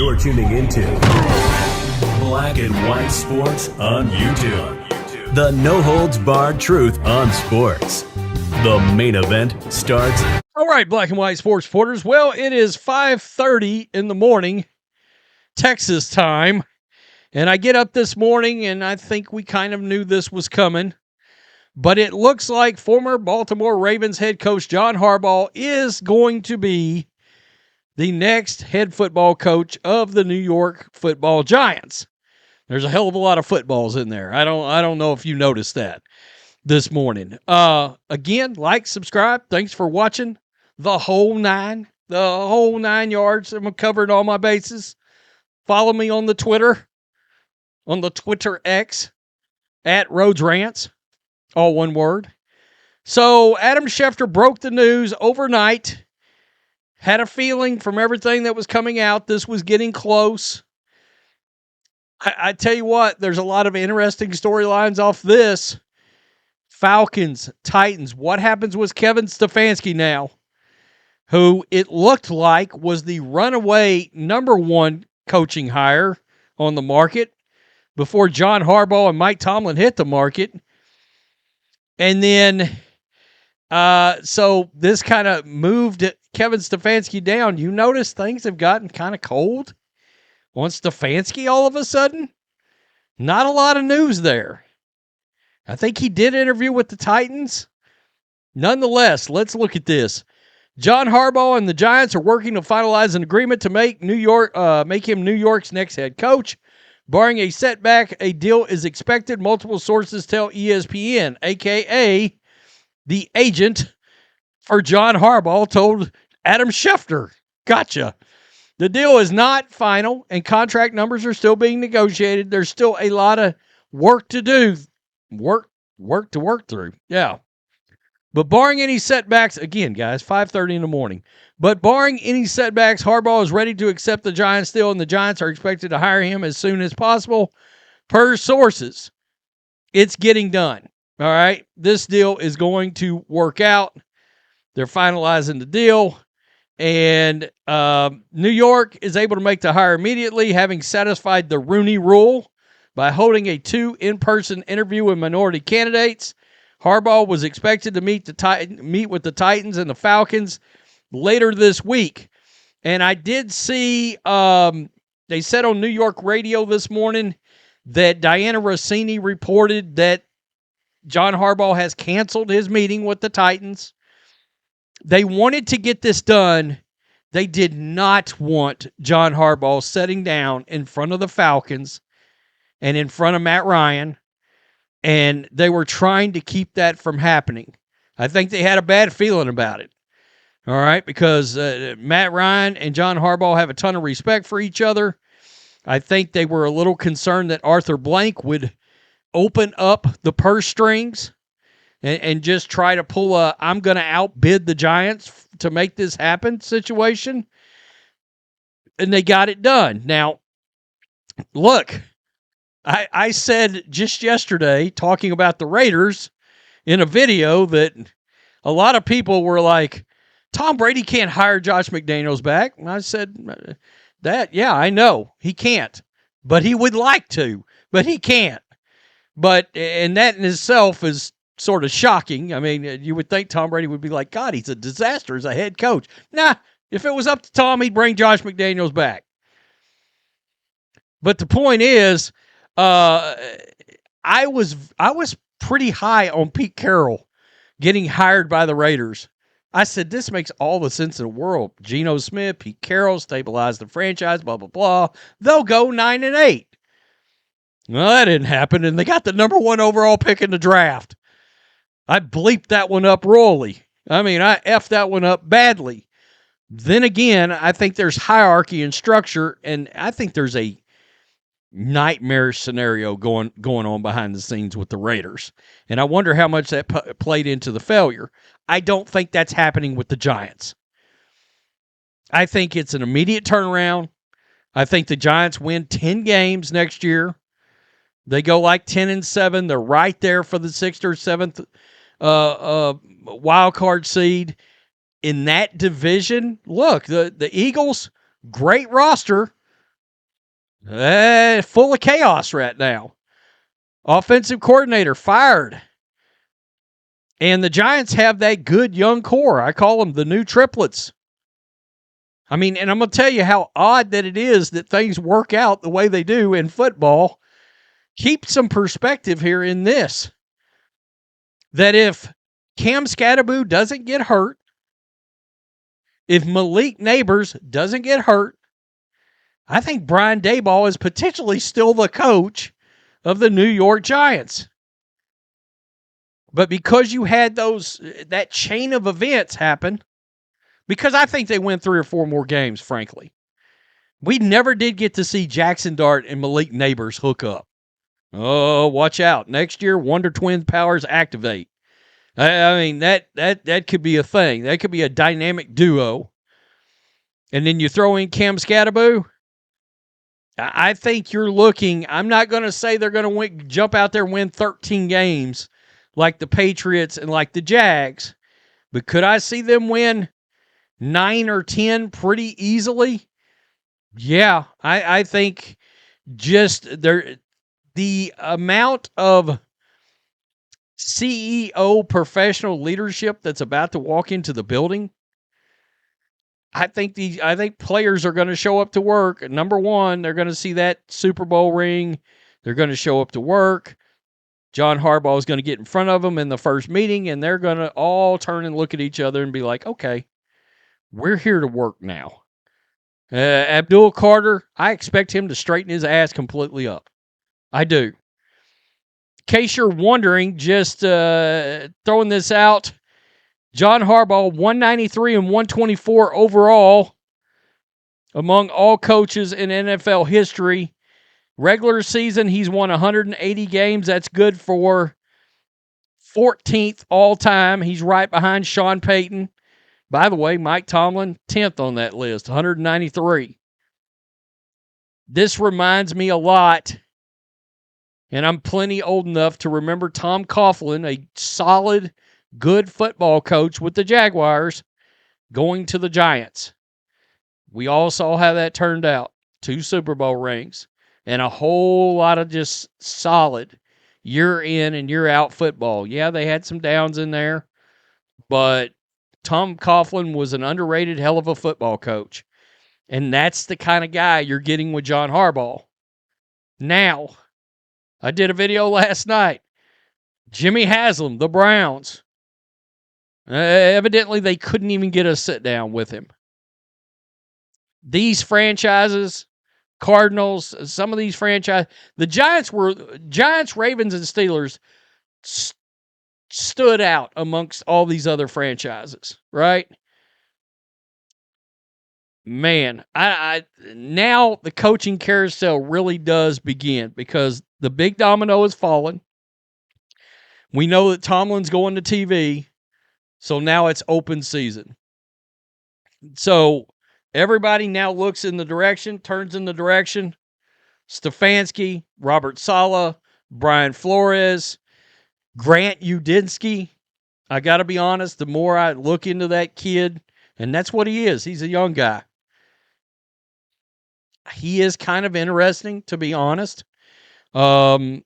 You're tuning into Black and White Sports on YouTube. The no-holds-barred truth on sports. The main event starts. All right, Black and White Sports supporters. Well, it is 5:30 in the morning, Texas time. And I get up this morning, and I think we kind of knew this was coming. But it looks like former Baltimore Ravens head coach John Harbaugh is going to be the next head football coach of the New York Football Giants. There's a hell of a lot of footballs in there. I don't know if you noticed that this morning. Again, like, subscribe. Thanks for watching the whole nine yards. I'm covered all my bases. Follow me on the Twitter X at Rhodes Rants. All one word. So Adam Schefter broke the news overnight. Had a feeling from everything that was coming out, this was getting close. I tell you what, there's a lot of interesting storylines off this. Falcons, Titans. What happens with Kevin Stefanski now? Who it looked like was the runaway number one coaching hire on the market before John Harbaugh and Mike Tomlin hit the market. And then, so this kind of moved Kevin Stefanski down. You notice things have gotten kind of cold on Stefanski all of a sudden? Not a lot of news there. I think he did interview with the Titans. Nonetheless, let's look at this. John Harbaugh and the Giants are working to finalize an agreement to make him New York's next head coach. Barring a setback, a deal is expected, multiple sources tell ESPN, a.k.a. the agent for John Harbaugh told Adam Schefter. Gotcha. The deal is not final, and contract numbers are still being negotiated. There's still a lot of work to do. Work to work through. Yeah. But barring any setbacks, again, guys, 5:30 in the morning. But barring any setbacks, Harbaugh is ready to accept the Giants deal, and the Giants are expected to hire him as soon as possible. Per sources, it's getting done. All right? This deal is going to work out. They're finalizing the deal. And New York is able to make the hire immediately, having satisfied the Rooney Rule by holding a 2 in-person interview with minority candidates. Harbaugh was expected to meet with the Titans and the Falcons later this week. And I did see, they said on New York radio this morning that Diana Rossini reported that John Harbaugh has canceled his meeting with the Titans. They wanted to get this done. They did not want John Harbaugh sitting down in front of the Falcons and in front of Matt Ryan. And they were trying to keep that from happening. I think they had a bad feeling about it. All right, because Matt Ryan and John Harbaugh have a ton of respect for each other. I think they were a little concerned that Arthur Blank would open up the purse strings and just try to pull a I'm going to outbid the Giants to make this happen situation. And they got it done. Now, look, I said just yesterday, talking about the Raiders in a video, that a lot of people were like, Tom Brady can't hire Josh McDaniels back. And I said, yeah, I know. He can't. But he would like to. But he can't. And that in itself is sort of shocking. I mean, you would think Tom Brady would be like, God, he's a disaster as a head coach. Nah, if it was up to Tom, he'd bring Josh McDaniels back. But the point is, I was pretty high on Pete Carroll getting hired by the Raiders. I said, this makes all the sense in the world. Geno Smith, Pete Carroll, stabilize the franchise, blah, blah, blah. They'll go 9-8. Well, that didn't happen, and they got the number 1 overall pick in the draft. I bleeped that one up royally. I mean, I effed that one up badly. Then again, I think there's hierarchy and structure, and I think there's a nightmarish scenario going on behind the scenes with the Raiders. And I wonder how much that played into the failure. I don't think that's happening with the Giants. I think it's an immediate turnaround. I think the Giants win 10 games next year. They go like 10-7. They're right there for the 6th or 7th wild card seed. In that division, look, the Eagles, great roster. Full of chaos right now. Offensive coordinator fired. And the Giants have that good young core. I call them the new triplets. I mean, and I'm going to tell you how odd that it is that things work out the way they do in football. Keep some perspective here in this. That if Cam Skattebo doesn't get hurt, if Malik Nabers doesn't get hurt, I think Brian Daboll is potentially still the coach of the New York Giants. But because you had that chain of events happen, because I think they win 3 or 4 more games, frankly. We never did get to see Jaxson Dart and Malik Nabers hook up. Oh, watch out. Next year, Wonder Twin powers activate. I mean, that could be a thing. That could be a dynamic duo. And then you throw in Cam Skattebo. I think you're looking, I'm not going to say they're going to jump out there and win 13 games like the Patriots and like the Jags, but could I see them win 9 or 10 pretty easily? Yeah, I think just the amount of CEO professional leadership that's about to walk into the building, I think players are going to show up to work. Number one, they're going to see that Super Bowl ring. They're going to show up to work. John Harbaugh is going to get in front of them in the first meeting, and they're going to all turn and look at each other and be like, okay, we're here to work now. Abdul Carter, I expect him to straighten his ass completely up. I do. In case you're wondering, just throwing this out, John Harbaugh, 193 and 124 overall among all coaches in NFL history. Regular season, he's won 180 games. That's good for 14th all-time. He's right behind Sean Payton. By the way, Mike Tomlin, 10th on that list, 193. This reminds me a lot, and I'm plenty old enough to remember Tom Coughlin, a solid, good football coach with the Jaguars, going to the Giants. We all saw how that turned out. 2 Super Bowl rings. And a whole lot of just solid year in and year out football. Yeah, they had some downs in there, but Tom Coughlin was an underrated hell of a football coach. And that's the kind of guy you're getting with John Harbaugh. Now, I did a video last night. Jimmy Haslam, the Browns. Evidently, they couldn't even get a sit down with him. These franchises, Cardinals, some of these franchises, the Giants, Ravens, and Steelers stood out amongst all these other franchises, right? Man, I now the coaching carousel really does begin because the big domino has fallen. We know that Tomlin's going to TV, so now it's open season. So everybody now looks in the direction, turns in the direction. Stefanski, Robert Saleh, Brian Flores, Grant Udinski. I got to be honest, the more I look into that kid, and that's what he is. He's a young guy. He is kind of interesting, to be honest. But,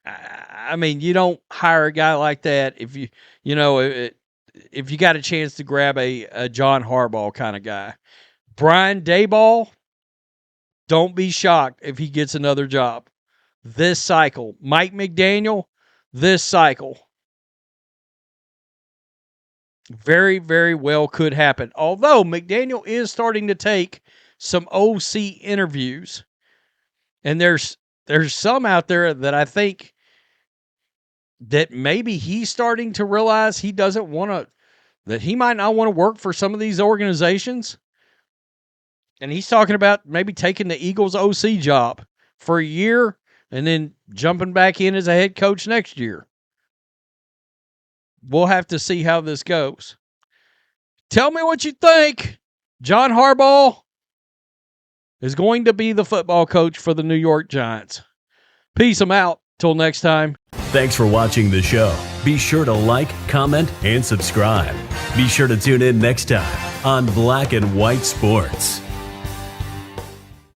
I mean, you don't hire a guy like that if you got a chance to grab a John Harbaugh kind of guy. Brian Daboll, don't be shocked if he gets another job this cycle. Mike McDaniel, this cycle. Very, very well could happen. Although McDaniel is starting to take some OC interviews. And there's some out there that I think that maybe he's starting to realize he doesn't want to, that he might not want to work for some of these organizations. And he's talking about maybe taking the Eagles OC job for a year and then jumping back in as a head coach next year. We'll have to see how this goes. Tell me what you think. John Harbaugh is going to be the football coach for the New York Giants. Peace. I'm out. Till next time. Thanks for watching the show. Be sure to like, comment, and subscribe. Be sure to tune in next time on Black and White Sports.